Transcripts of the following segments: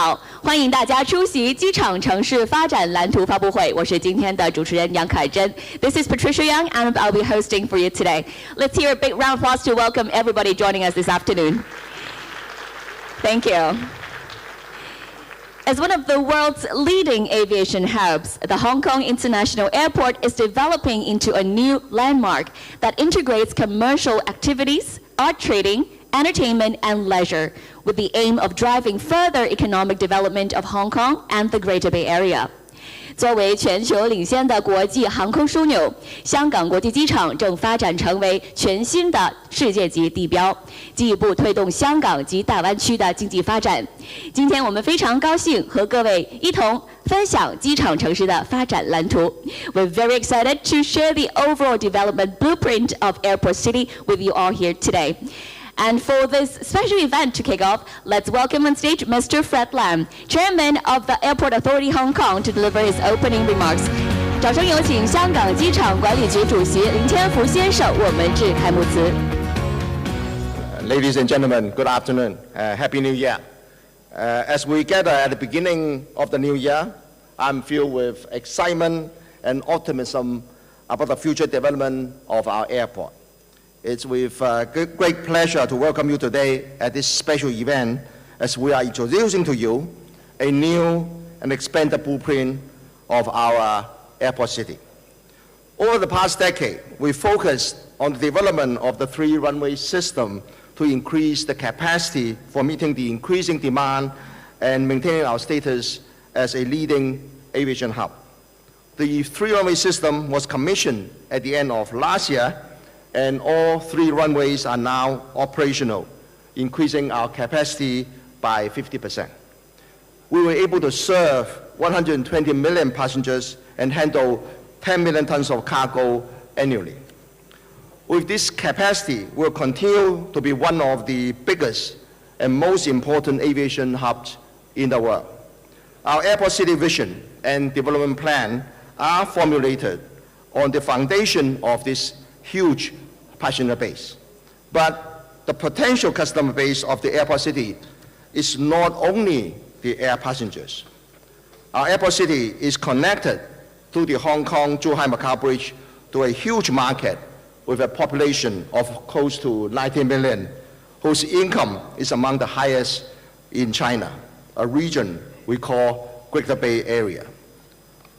好，欢迎大家出席机场城市发展蓝图发布会。我是今天的主持人杨凯珍。This is Patricia Young, and I'll be hosting for you today. Let's hear a big round of applause to welcome everybody joining us this afternoon. Thank you. As one of the world's leading aviation hubs, the Hong Kong International Airport is developing into a new landmark that integrates commercial activities, art trading, entertainment, and leisure, with the aim of driving further economic development of Hong Kong and the Greater Bay Area. 作为全球领先的国际航空枢纽，香港国际机场正发展成为全新的世界级地标，进一步推动香港及大湾区的经济发展。今天我们非常高兴和各位一同分享机场城市的发展蓝图。We're very excited to share the overall development blueprint of Airport City with you all here today. And for this special event to kick off, let's welcome on stage Mr. Fred Lam, Chairman of the Airport Authority Hong Kong, to deliver his opening remarks. 掌声有请香港机场管理局主席林天福先生，我们致开幕词。Ladies and gentlemen, good afternoon. Happy New Year. As we gather at the beginning of the new year, I'm filled with excitement and optimism about the future development of our airport. It's with great pleasure to welcome you today at this special event as we are introducing to you a new and expanded blueprint of our airport city. Over the past decade, we focused on the development of the three-runway system to increase the capacity for meeting the increasing demand and maintaining our status as a leading aviation hub. The three-runway system was commissioned at the end of last year, and all three runways are now operational, increasing our capacity by 50%. We were able to serve 120 million passengers and handle 10 million tons of cargo annually. With this capacity, we'll continue to be one of the biggest and most important aviation hubs in the world. Our airport city vision and development plan are formulated on the foundation of this huge passenger base. But the potential customer base of the airport city is not only the air passengers. Our airport city is connected through the Hong Kong-Zhuhai-Macau Bridge to a huge market with a population of close to 90 million, whose income is among the highest in China, a region we call Greater Bay Area.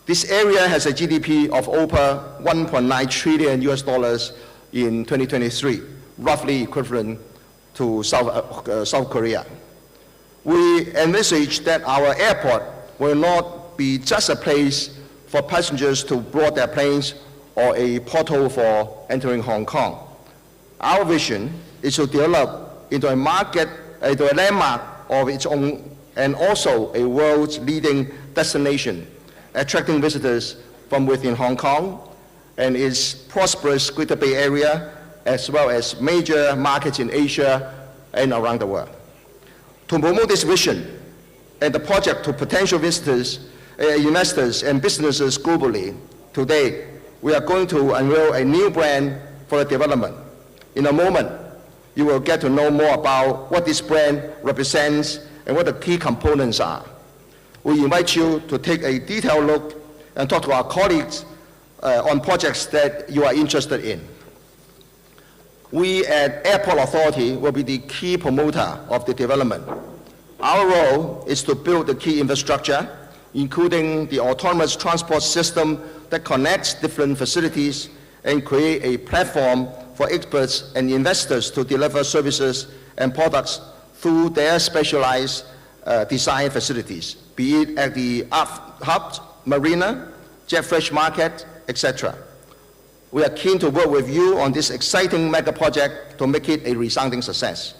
This area has a GDP of over 1.9 trillion US dollars in 2023, roughly equivalent to South Korea. We envisage that our airport will not be just a place for passengers to board their planes or a portal for entering Hong Kong. Our vision is to develop into a landmark of its own, and also a world's leading destination, attracting visitors from within Hong Kong and its prosperous Greater Bay Area, as well as major markets in Asia and around the world. To promote this vision and the project to potential visitors, investors and businesses globally, today we are going to unveil a new brand for the development. In a moment, you will get to know more about what this brand represents and what the key components are. We invite you to take a detailed look and talk to our colleagues on projects that you are interested in. We at Airport Authority will be the key promoter of the development. Our role is to build the key infrastructure, including the autonomous transport system that connects different facilities and create a platform for experts and investors to deliver services and products through their specialized design facilities, be it at the hub, marina, jet fresh market, etc. We are keen to work with you on this exciting mega project to make it a resounding success.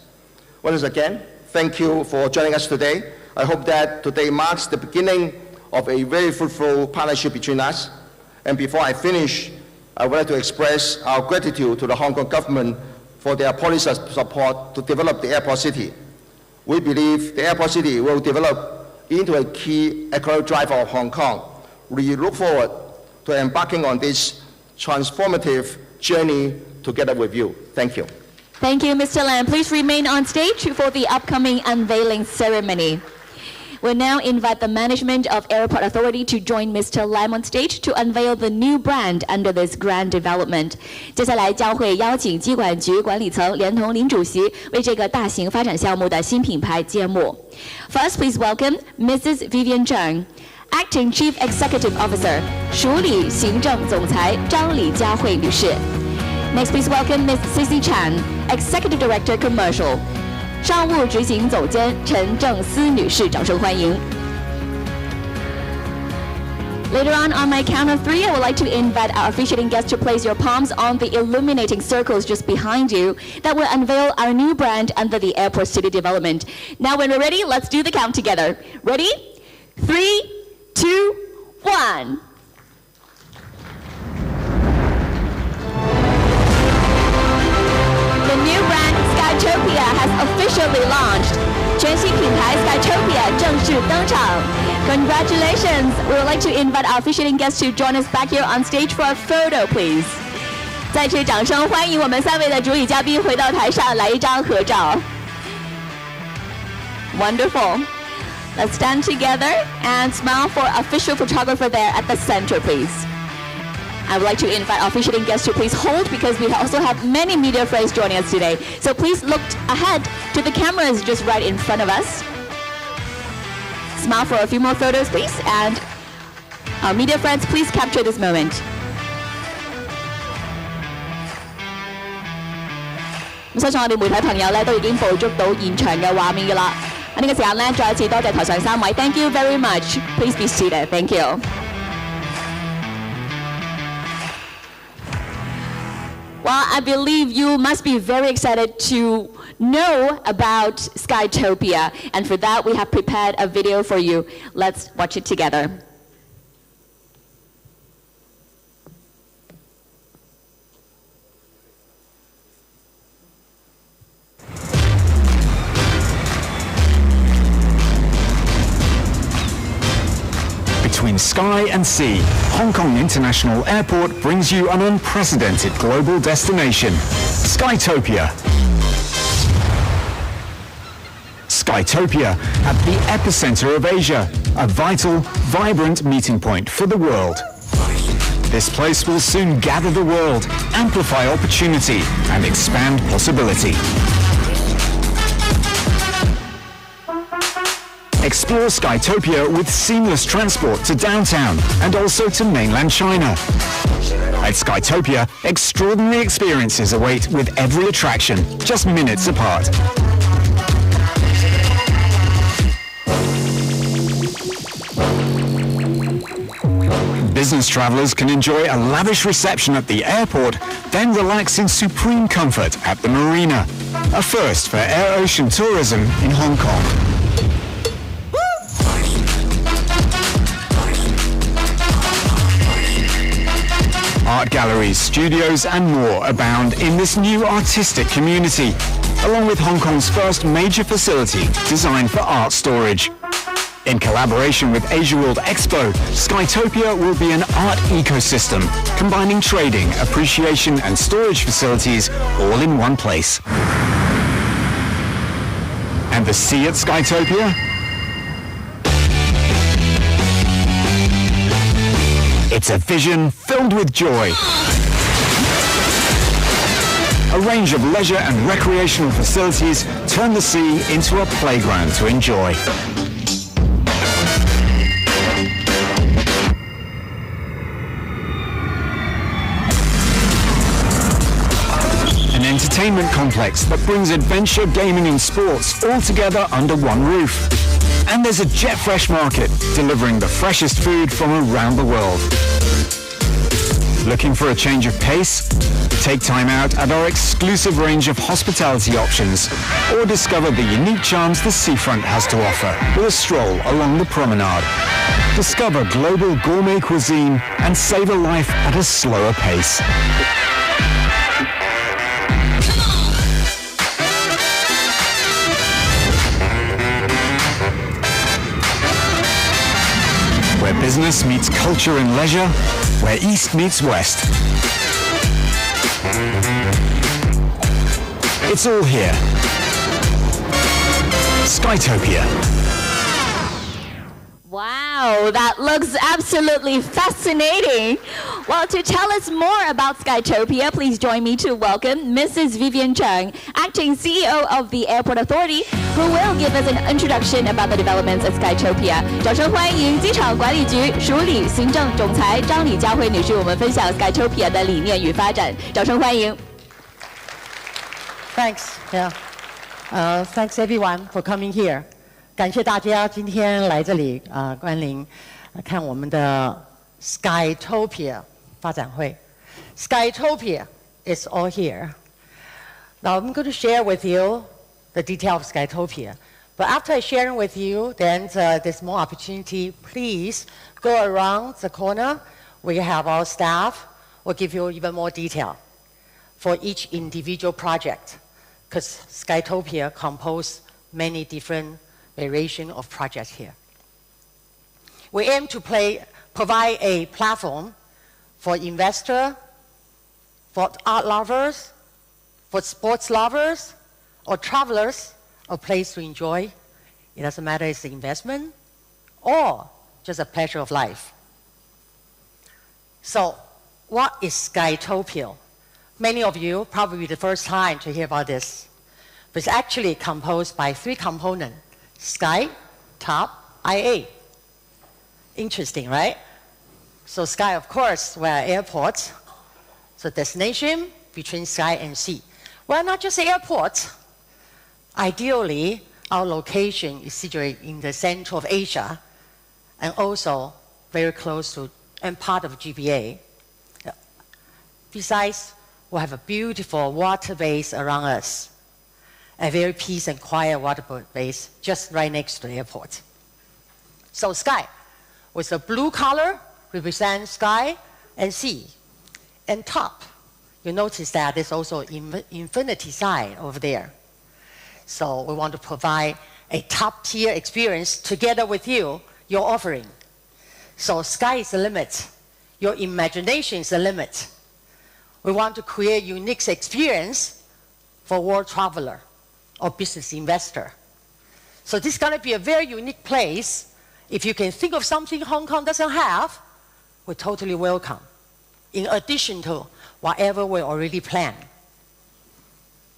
Once again, thank you for joining us today. I hope that today marks the beginning of a very fruitful partnership between us. And before I finish, I would like to express our gratitude to the Hong Kong government for their policy support to develop the airport city. We believe the airport city will develop into a key economic driver of Hong Kong. We look forward to embarking on this transformative journey together with you. Thank you. Thank you, Mr. Lam. Please remain on stage for the upcoming unveiling ceremony. We'll now invite the management of Airport Authority to join Mr. Lam on stage to unveil the new brand under this grand development. 接下来将会邀请机管局管理层连同林主席为这个大型发展项目的新品牌揭幕。First, please welcome Mrs. Vivian Zheng.Acting Chief Executive Officer, 署理行政总裁张李佳蕙女士。Next, please welcome Ms. Sissy Chan, Executive Director Commercial, 商务执行总监陈正思女士，掌声欢迎。Later on my count of 3, I would like to invite our officiating guests to place your palms on the illuminating circles just behind you that will unveil our new brand under the airport city development. Now, when we're ready, let's do the count together. Ready? 3, 2, 1. The new brand Skytopia has officially launched. 全新品牌 Skytopia 正式登场。Congratulations! We would like to invite our officiating guests to join us back here on stage for a photo, please. 再次掌声欢迎我们3位的主礼嘉宾回到台上来一张合照。Wonderful.Let's stand together and smile for official photographer there at the center, please. I would like to invite our officiating guests to please hold because we also have many media friends joining us today. So please look ahead to the cameras just right in front of us. Smile for a few more photos, please. And our media friends, please capture this moment. 相信我哋媒體朋友咧都已經捕捉到現場嘅畫面㗎啦。呢個時間咧，再一次多謝台上3位 ，Thank you very much. Please be seated. Thank you. Well, I believe you must be very excited to know about Skytopia, and for that we have prepared a video for you. Let's watch it together. Between sky and sea, Hong Kong International Airport brings you an unprecedented global destination, Skytopia. Skytopia at the epicenter of Asia, a vital, vibrant meeting point for the world. This place will soon gather the world, amplify opportunity, and expand possibility. Explore Skytopia with seamless transport to downtown and also to mainland China. At Skytopia, extraordinary experiences await with every attraction, just minutes apart. Business travelers can enjoy a lavish reception at the airport, then relax in supreme comfort at the marina. A first for air-ocean tourism in Hong Kong. Art galleries, studios and more abound in this new artistic community, along with Hong Kong's first major facility designed for art storage. In collaboration with Asia World Expo, Skytopia will be an art ecosystem, combining trading, appreciation and storage facilities all in one place. And the sea at Skytopia? It's a vision filled with joy. A range of leisure and recreational facilities turn the sea into a playground to enjoy. An entertainment complex that brings adventure, gaming and sports all together under one roof. And there's a jet fresh market delivering the freshest food from around the world. Looking for a change of pace? Take time out at our exclusive range of hospitality options or discover the unique charms the seafront has to offer with a stroll along the promenade. Discover global gourmet cuisine and savor life at a slower pace. Where business meets culture and leisure, where East meets West. It's all here. Skytopia. Wow, that looks absolutely fascinating. Well, to tell us more about Skytopia, please join me to welcome Mrs. Vivian Cheng, Acting CEO of the Airport Authority, who will give us an introduction about the developments at Skytopia. 掌声欢迎机场管理局署理行政总裁张李佳蕙女士，我们分享 Skytopia 的理念与发展。掌声欢迎。Thanks, yeah. Thanks everyone for coming here. 感谢大家今天来这里光临看我们的 Skytopia 发展会。Skytopia is all here. Now I'm going to share with you the detail of Skytopia. But after sharing with you, then there's more opportunity. Please go around the corner. We have our staff. We'll give you even more detail for each individual project, because Skytopia composes many different variation of projects here. We aim to provide a platform for investors, for art lovers, for sports lovers, or travelers, a place to enjoy. It doesn't matter if it's an investment or just a pleasure of life. So, what is Skytopia? Many of you probably the first time to hear about this. But it's actually composed by 3 components. Sky, top, IA. Interesting, right? So sky, of course, we're at airports. So destination between sky and sea. Well, not just airports. Ideally, our location is situated in the center of Asia and also very close to and part of GBA. Besides, we have a beautiful water base around us. A very peace and quiet water base just right next to the airport. So sky, with the blue color, represents sky and sea. And top, you notice that there's also infinity sign over there. So we want to provide a top-tier experience together with you, your offering. So sky is the limit. Your imagination is the limit. We want to create unique experience for world traveler or business investor. So this is going to be a very unique place. If you can think of something Hong Kong doesn't have, we're totally welcome, in addition to whatever we already planned.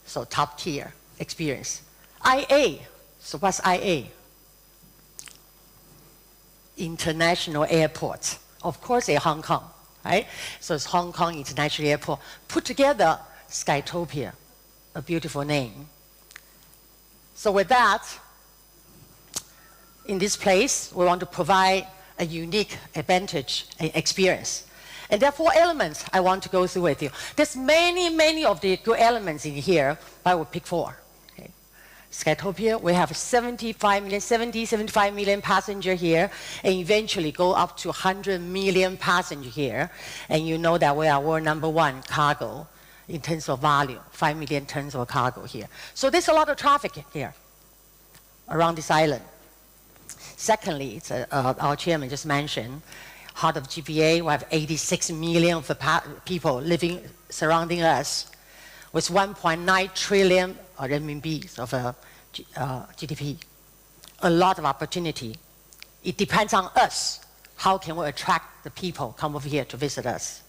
So top tier experience. IA, so what's IA? International Airport. Of course, in Hong Kong, right? So it's Hong Kong International Airport. Put together, Skytopia, a beautiful name. So with that, in this place, we want to provide a unique advantage and experience. And there are 4 elements I want to go through with you. There's many of the good elements in here, but I will pick 4. Okay. Skytopia, we have 75 million passengers here, and eventually go up to 100 million passengers here. And you know that we are world #1 cargo in terms of volume, 5 million tons of cargo here. So there's a lot of traffic here around this island. Secondly, our chairman just mentioned, heart of GBA, we have 86 million of people living, surrounding us, with 1.9 trillion RMB of GDP. A lot of opportunity. It depends on us. How can we attract the people come over here to visit us?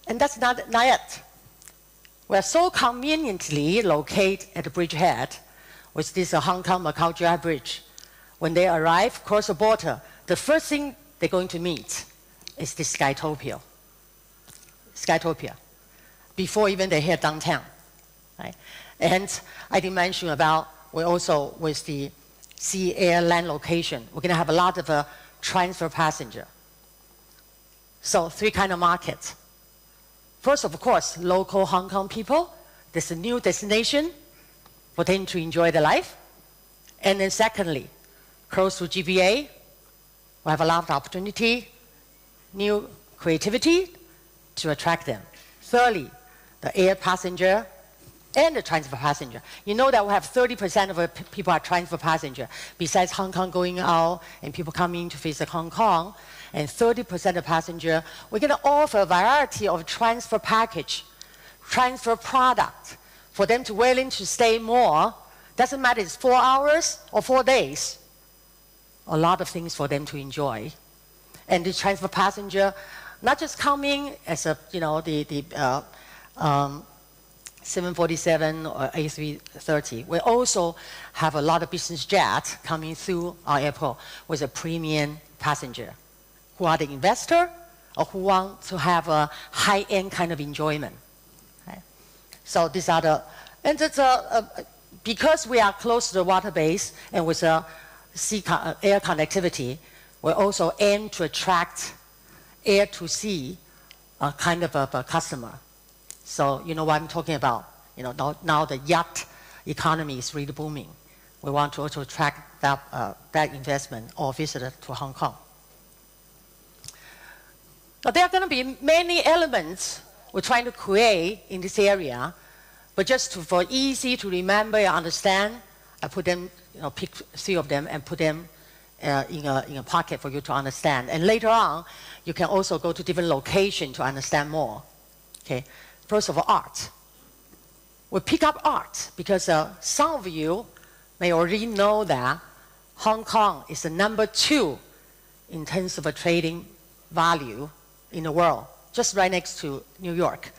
And that's not it. We're so conveniently located at the bridgehead with this Hong Kong-Macau Dry Bridge. When they arrive, cross the border, the first thing they're going to meet is this Skytopia. Skytopia. Before even they hit downtown. Right? And I did mention about, we also, with the sea, air, land location, we're going to have a lot of transfer passenger. So 3 kind of markets. First, of course, local Hong Kong people. There's a new destination for them to enjoy their life. And then secondly, close to GBA, we have a lot of opportunity, new creativity to attract them. Thirdly, the air passenger and the transfer passenger. You know that we have 30% of people are transfer passenger. Besides Hong Kong going out and people coming to visit Hong Kong, and 30% of passenger, we're going to offer a variety of transfer package, transfer product, for them to willing to stay more. Doesn't matter if it's 4 hours or 4 days. a lot of things for them to enjoy. And the transfer passenger, not just coming as a, the 747 or A330. We also have a lot of business jets coming through our airport with a premium passenger who are the investor or who want to have a high-end kind of enjoyment. Okay? So these are the, and it's because we are close to the water base and with air connectivity, we also aim to attract air to sea kind of a customer. So you know what I'm talking about. Now the yacht economy is really booming. We want to also attract that investment or visitor to Hong Kong. Now there are going to be many elements we're trying to create in this area, but just for easy to remember and understand, I put them, pick 3 of them and put them in a pocket for you to understand. And later on, you can also go to different locations to understand more. Okay. First of all, art. We pick up art because some of you may already know that Hong Kong is the #2 in terms of a trading value in the world, just right next to New York.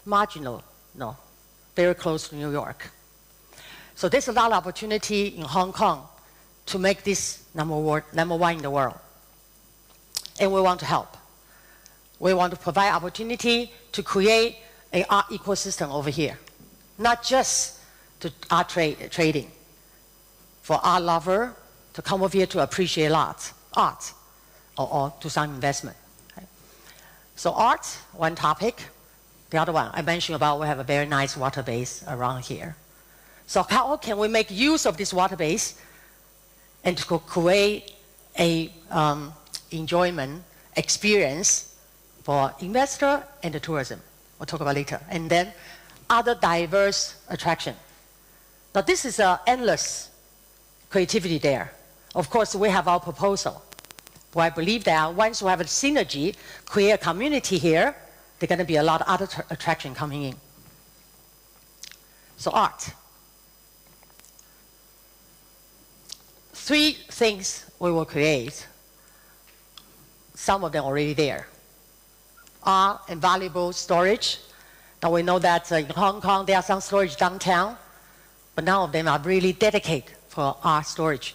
Marginal, no, very close to New York. So there's a lot of opportunity in Hong Kong to make this #1 in the world. And we want to help. We want to provide opportunity to create an art ecosystem over here, not just to art trading, for art lover to come over here to appreciate art or do some investment. Okay? So art, one topic. The other one I mentioned about we have a very nice water base around here. So how can we make use of this water base and to create a enjoyment experience for investor and the tourism? We'll talk about later. And then other diverse attraction. Now this is endless creativity there. Of course, we have our proposal. But I believe that once we have a synergy, create a community here, there are going to be a lot of other attraction coming in. So art. 3 things we will create. Some of them already there. Art and valuable storage. Now we know that in Hong Kong there are some storage downtown, but none of them are really dedicated for art storage.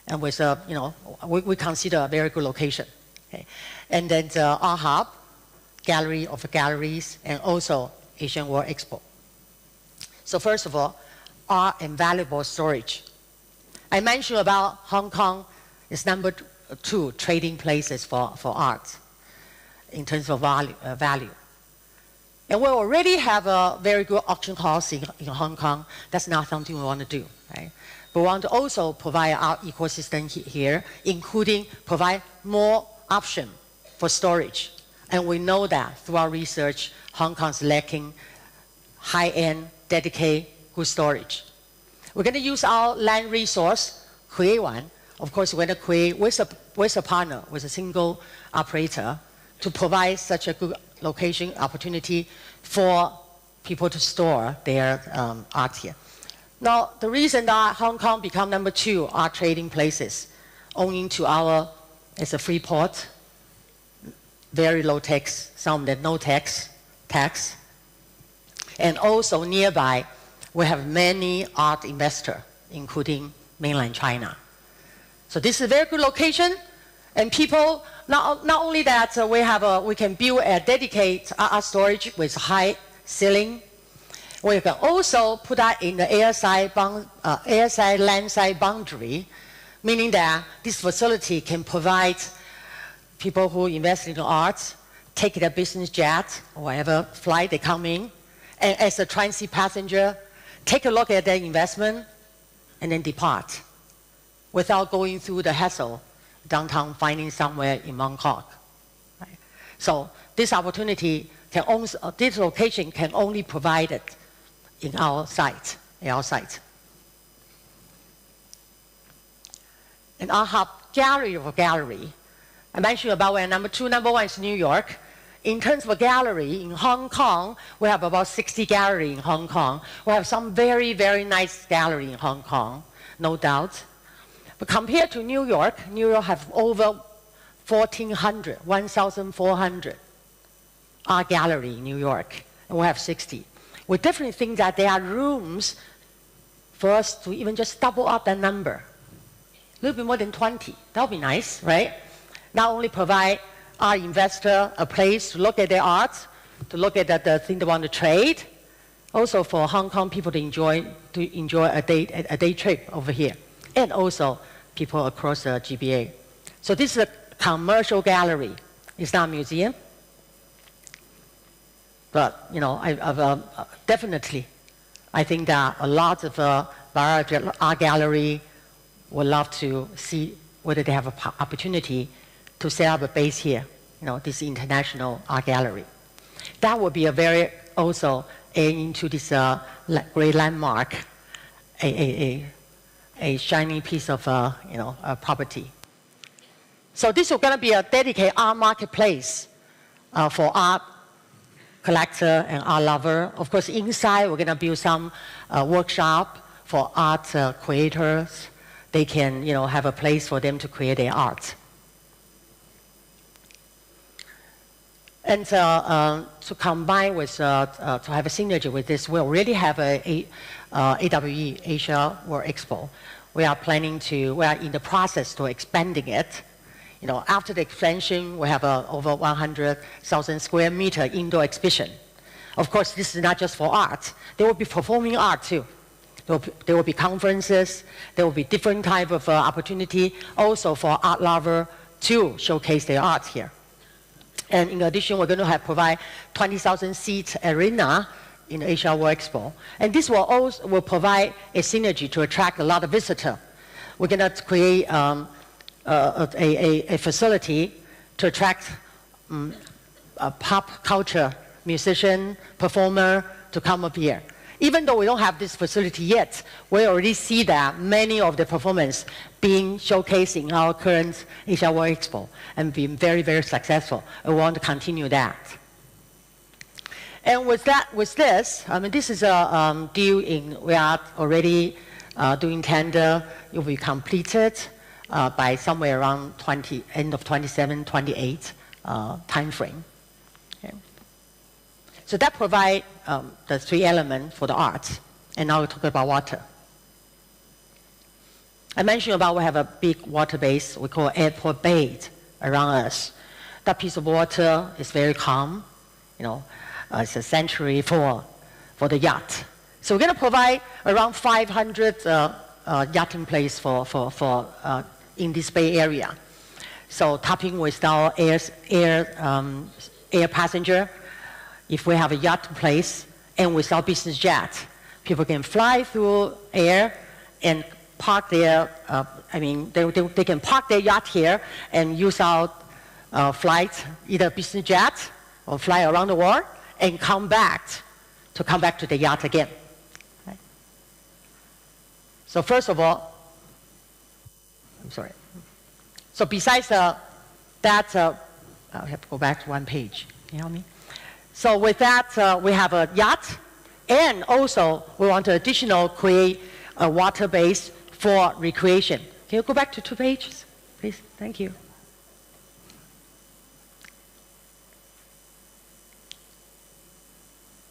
And with we consider a very good location. Okay. And then the art hub, gallery of galleries, and also Asian World Expo. So first of all, art and valuable storage. I mentioned about Hong Kong is #2 trading places for art in terms of value. And we already have a very good auction house in Hong Kong. That's not something we want to do. Right? But we want to also provide our ecosystem here, including provide more option for storage. And we know that through our research, Hong Kong is lacking high-end, dedicated, good storage. We're going to use our land resource, create one. Of course, we're going to create with a partner, with a single operator, to provide such a good location opportunity for people to store their art here. Now, the reason that Hong Kong become #2 art trading places, owing to it's a free port, very low tax, some that no tax, and also nearby, we have many art investors, including mainland China. So this is a very good location, and people, not only that we can build a dedicated art storage with high ceiling, we can also put that in the airside landside boundary, meaning that this facility can provide people who invest in art, take their business jet or whatever flight they come in, and as a transit passenger, take a look at their investment and then depart without going through the hassle downtown finding somewhere in Bangkok. Right? So this opportunity this location can only provide it in our site. And our hub gallery of a gallery. I mentioned about where #1 is New York. In terms of a gallery, in Hong Kong, we have about 60 galleries in Hong Kong. We have some very, very nice gallery in Hong Kong, no doubt. But compared to New York have over 1,400 art gallery in New York, and we have 60. We definitely think that there are rooms for us to even just double up that number. A little bit more than 20. That would be nice, right? Not only provide our investor a place to look at their art, to look at the thing they want to trade, also for Hong Kong people to enjoy a day trip over here, and also people across the GBA. So this is a commercial gallery. It's not a museum. But, you know, definitely, I think that a lot of variety art gallery would love to see whether they have an opportunity to set up a base here, you know, this international art gallery. That would be a very, also, into this great landmark, a shiny piece of, property. So this is going to be a dedicated art marketplace for art collector and art lover. Of course, inside we're going to build some workshop for art creators. They can, you know, have a place for them to create their art. And to combine with, to have a synergy with this, we already have a AWE, Asia World Expo. We are in the process to expanding it. You know, after the expansion, we have over 100,000 square meter indoor exhibition. Of course, this is not just for art. There will be performing art too. There will be conferences. There will be different type of opportunity also for art lover to showcase their art here. And in addition, we're going to provide 20,000 seat arena in Asia World Expo. And this will provide a synergy to attract a lot of visitors. We're going to create a facility to attract a pop culture musician, performer to come up here. Even though we don't have this facility yet, we already see that many of the performers being showcased in our current Asia World Expo and being very, very successful. I want to continue that. And with this, I mean, this is a deal we are already doing tender. It will be completed by somewhere around end of 27, 28 time frame. Okay. So that provides the three elements for the arts. And now we'll talk about water. I mentioned about we have a big water base we call airport bay around us. That piece of water is very calm. You know, it's a sanctuary for the yacht. So we're going to provide around 500 yachting place in this bay area. So tapping with our air passenger. If we have a yacht place and with our business jet, people can fly through air and park their, they can park their yacht here and use our flight, either business jet or fly around the world and come back to the yacht again. Okay. So first of all, I'm sorry. So besides that, I have to go back to one page. Can you help me? So with that, we have a yacht, and also we want to additional create a water base for recreation. Can you go back to 2 pages, please? Thank you.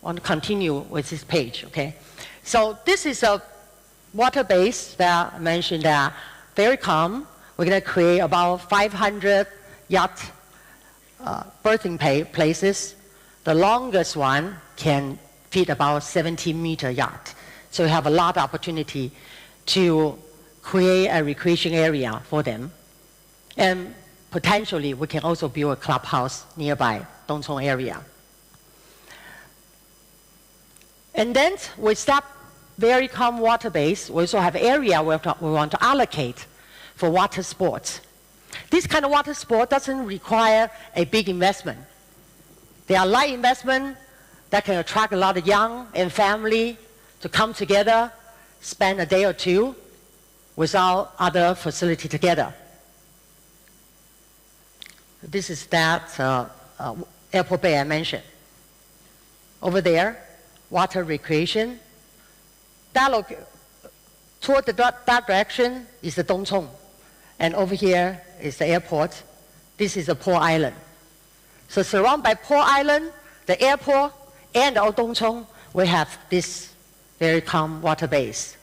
I want to continue with this page, okay? So this is a water base that I mentioned that very calm. We're going to create about 500 yacht berthing places. The longest one can fit about 70-meter yacht. So we have a lot of opportunity to create a recreation area for them. And potentially, we can also build a clubhouse nearby Dong Cong area. And then with that very calm water base, we also have area where we want to allocate for water sports. This kind of water sport doesn't require a big investment. They are light investment that can attract a lot of young and family to come together, spend a day or two without other facility together. This is that airport bay I mentioned. Over there, water recreation. Toward that direction is the Dongchong. And over here is the airport. This is the Port Island. So surrounded by Port Island, the airport, and our Dongchong, we have this very calm water base.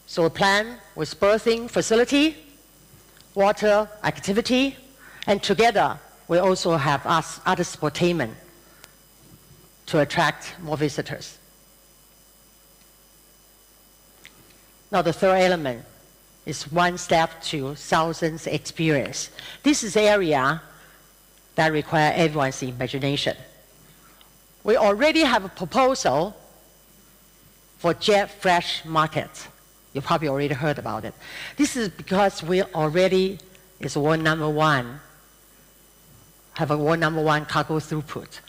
So a plan with berthing facility, water activity, and together we also have other sportainment to attract more visitors. Now the third element is one step to thousands experience. This is an area that requires everyone's imagination. We already have a proposal for jet fresh market. You probably already heard about it. This is because we already is world number one, have a world number one cargo throughput.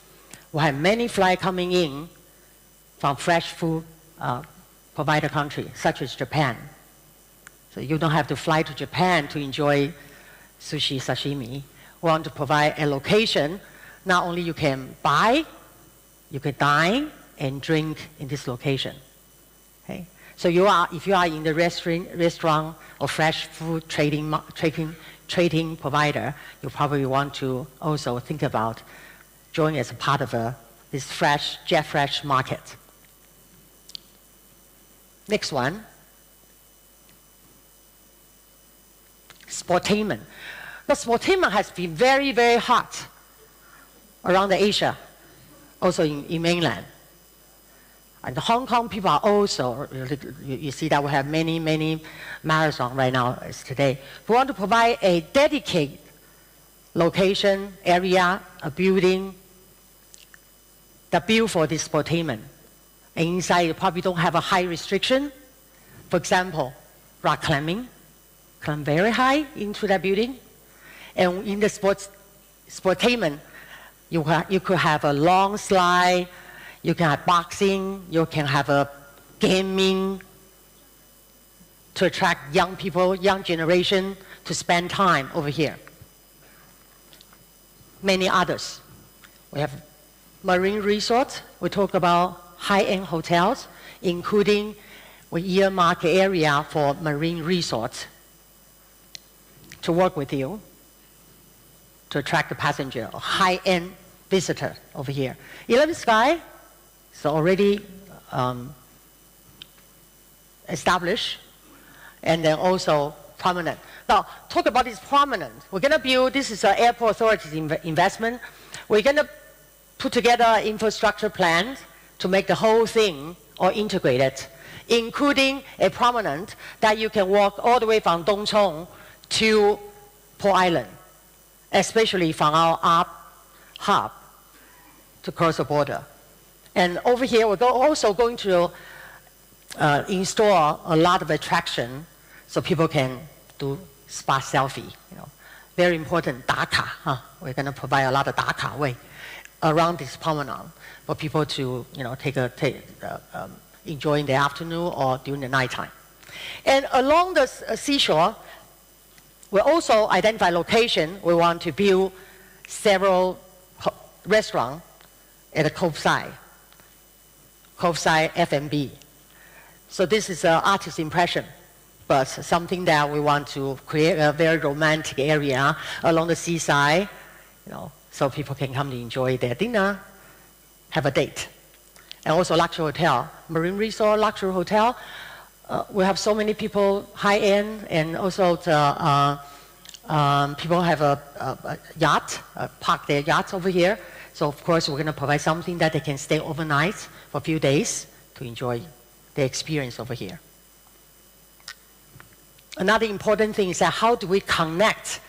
We have many flights coming in from fresh food provider countries, such as Japan. So you don't have to fly to Japan to enjoy sushi, sashimi. We want to provide a location, not only you can buy, you can dine and drink in this location. Okay? So if you are in the restaurant or fresh food trading provider, you probably want to also think about joining as a part of this jet fresh market. Next one, sportainment. The sportainment has been very, very hot around Asia, also in mainland. And the Hong Kong people are also, you see that we have many, many marathons right now as today. We want to provide a dedicated location, area, a building that built for this sportainment. And inside, you probably don't have a high restriction. For example, rock climbing, climb very high into that building. And in the sportainment, you could have a long slide, you can have boxing, you can have a gaming to attract young people, young generation to spend time over here. Many others. We have marine resorts. We talk about high-end hotels, including we earmark area for marine resorts to work with you to attract the passenger, a high-end visitor over here. 11 Sky is already established and then also prominent. Now, talk about this prominent. We're going to build, this is an airport authority's investment. We're going to put together an infrastructure plan to make the whole thing all integrated, including a prominent that you can walk all the way from Dongchong to Port Island, especially from our hub to cross the border. And over here, we're also going to install a lot of attraction so people can do spa selfie. Very important, Daka. We're going to provide a lot of Daka way around this promenade for people to enjoy in the afternoon or during the nighttime. And along the seashore, we also identify location. We want to build several restaurants at the cove side F&B. So this is an artist's impression, but something that we want to create a very romantic area along the seaside, so people can come to enjoy their dinner, have a date. And also luxury hotel, marine resort, luxury hotel. We have so many people, high-end, and also people have a yacht, park their yachts over here. So of course, we're going to provide something that they can stay overnight for a few days to enjoy the experience over here. Another important thing is that how do we connect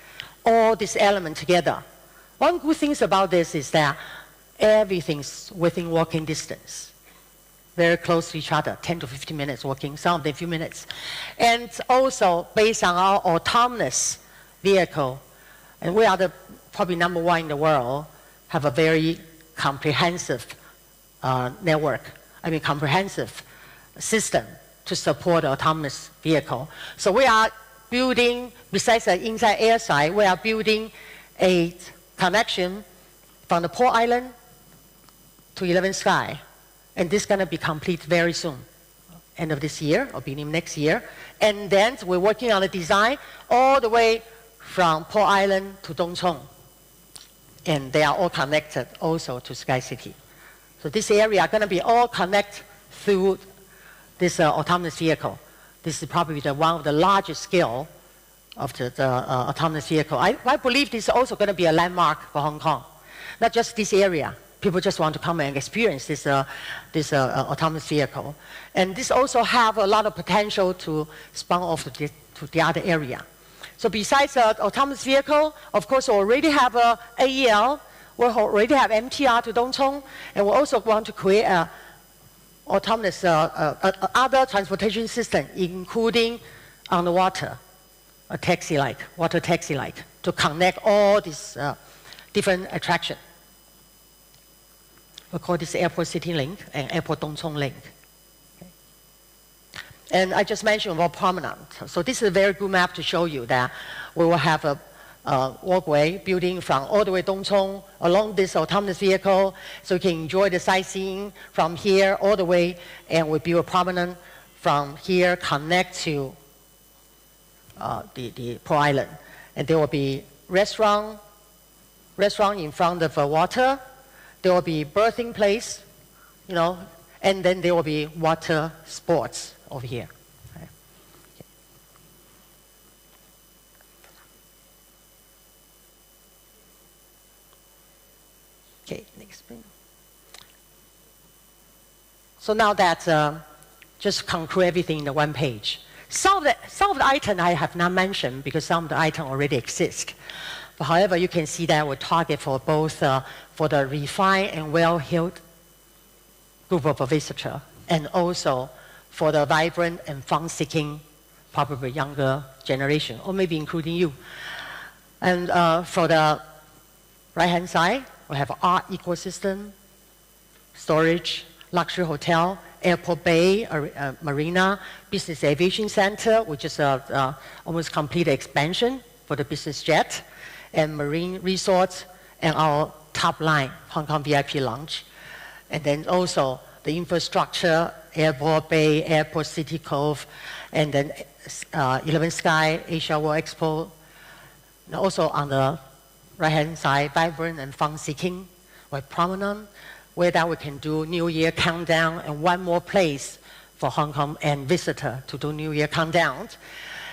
all these elements together? One good thing about this is that everything's within walking distance, very close to each other, 10 to 15 minutes walking, some of them a few minutes. And also based on our autonomous vehicle, and we are probably number one in the world, have a very comprehensive comprehensive system to support autonomous vehicle. So we are building, besides the inside air side, we are building a connection from the Port Island to 11 Sky. And this is going to be complete very soon. end of this year or beginning of next year. And then we're working on the design all the way from Port Island to Dong Chong. And they are all connected also to Sky City. So this area are going to be all connected through this autonomous vehicle. This is probably one of the largest scale of the autonomous vehicle. I believe this is also going to be a landmark for Hong Kong. Not just this area. People just want to come and experience this autonomous vehicle. And this also have a lot of potential to spawn off to the other area. So besides the autonomous vehicle, of course, we already have AEL. We already have MTR to Dong Chong. And we also want to create a autonomous other transportation system, including on the water, a taxi-like, water taxi-like, to connect all these different attractions. We call this Airport City Link and Airport Dong Chong Link. Okay. And I just mentioned about promenade. So this is a very good map to show you that we will have a walkway building from all the way Dong Chong along this autonomous vehicle, so you can enjoy the sightseeing from here all the way, and we build a promenade from here, connect to the Port Island. And there will be restaurant in front of water. There will be birthing place, you know, and then there will be water sports over here. Okay, next thing. So now that just conclude everything in the one page. Some of the items I have not mentioned because some of the items already exist. But however, you can see that we target for both for the refined and well-heeled group of visitors, and also for the vibrant and fun-seeking, probably younger generation, or maybe including you. And for the right-hand side, we have art ecosystem, storage, luxury hotel, airport bay, marina, business aviation center, which is almost complete expansion for the business jet, and marine resorts, and our top line, Hong Kong VIP Lounge. And then also the infrastructure, airport bay, airport city cove, and then 11 Sky, Asia World Expo. And also on the right-hand side, vibrant and fun-seeking, with promenade, where that we can do New Year countdown, and one more place for Hong Kong and visitor to do New Year countdown.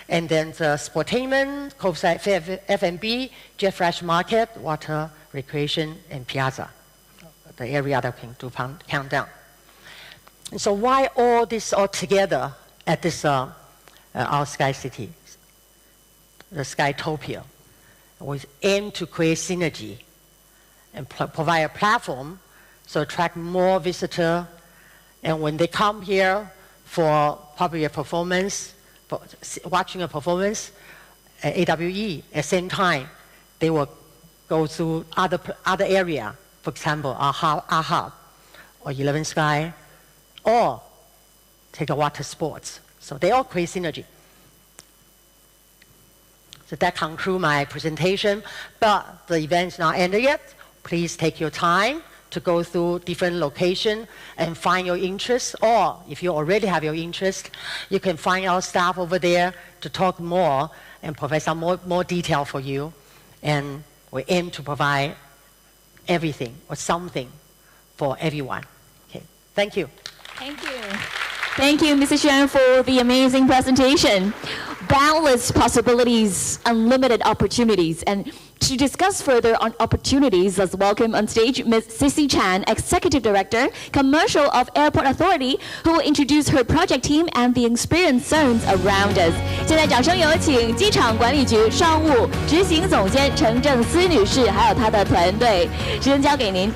And then the sportainment, Coveside F&B, Jet Fresh Market, water, recreation, and piazza, the area that we can do countdown. And so why all this all together at this our Sky City, the Skytopia? We aim to create synergy and provide a platform to attract more visitors. And when they come here for probably a performance, for watching a performance at AWE, at the same time, they will go to other area, for example, our hub, or 11 Sky, or take the water sports. So they all create synergy. So that concludes my presentation, but the event is not ended yet. Please take your time to go through different locations and find your interest, or if you already have your interest, you can find our staff over there to talk more and provide some more detail for you. And we aim to provide everything or something for everyone. Okay, thank you. Thank you. Thank you, Mr. Xuan, for the amazing presentation. Boundless possibilities, unlimited opportunities. And to discuss further on opportunities, let's welcome on stage Ms. Sissy Chan, Executive Director, Commercial of Airport Authority, who will introduce her project team and the experience zones around us. 现在掌声有请机场管理局商务执行总监陈正思女士，还有她的团队。时间交给您。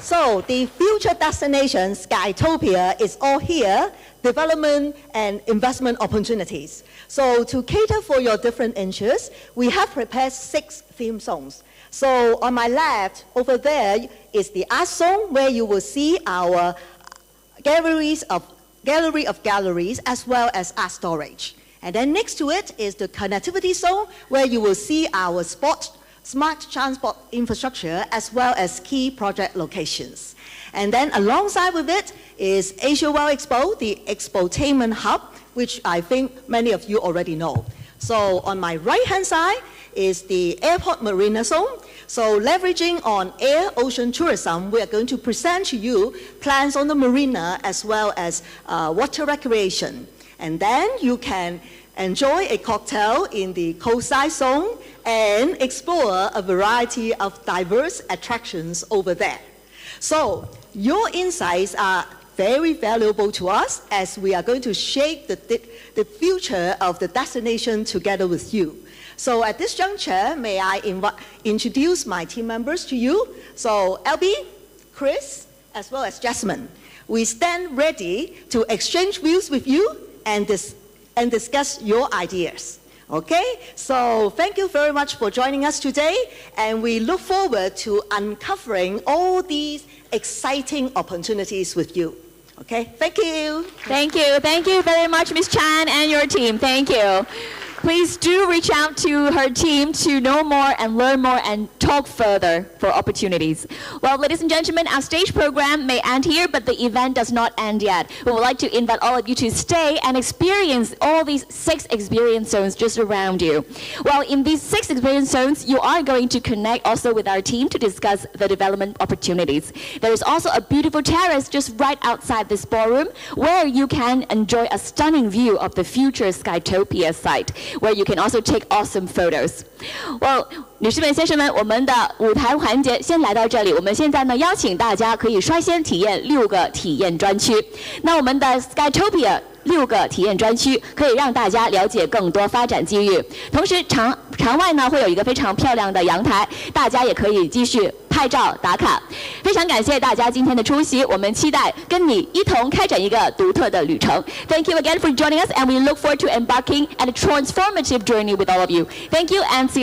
So the future destination, Skytopia, is all here, development and investment opportunities. So to cater for your different interests, we have prepared 6 theme zones. So on my left, over there, is the art zone, where you will see our gallery of galleries, as well as art storage. And then next to it is the connectivity zone, where you will see our smart transport infrastructure, as well as key project locations. And then alongside with it is Asia World Expo, the Expotainment Hub, which I think many of you already know. So on my right-hand side is the Airport Marina Zone. So leveraging on air-ocean tourism, we are going to present to you plans on the marina as well as water recreation. And then you can enjoy a cocktail in the coastside zone and explore a variety of diverse attractions over there. So your insights are very valuable to us as we are going to shape the future of the destination together with you. So at this juncture, may I introduce my team members to you. So LB, Chris, as well as Jasmine. We stand ready to exchange views with you and discuss your ideas. Okay, so thank you very much for joining us today, and we look forward to uncovering all these exciting opportunities with you. Okay, thank you. Thank you very much, Ms. Chan and your team. Thank you. Please do reach out to her team to know more and learn more and talk further for opportunities. Well, ladies and gentlemen, our stage program may end here, but the event does not end yet. We would like to invite all of you to stay and experience all these 6 experience zones just around you. Well, in these 6 experience zones, you are going to connect also with our team to discuss the development opportunities. There is also a beautiful terrace just right outside this ballroom where you can enjoy a stunning view of the future Skytopia site, where you can also take awesome photos. Well, 女士们、先生们，我们的舞台环节先来到这里。我们现在呢，邀请大家可以率先体验6个体验专区。那我们的 Skytopia 6个体验专区可以让大家了解更多发展机遇。同时场外呢会有一个非常漂亮的阳台，大家也可以继续拍照打卡。非常感谢大家今天的出席，我们期待跟你一同开展一个独特的旅程。Thank you again for joining us, and we look forward to embarking on a transformative journey with all of you. Thank you and see you.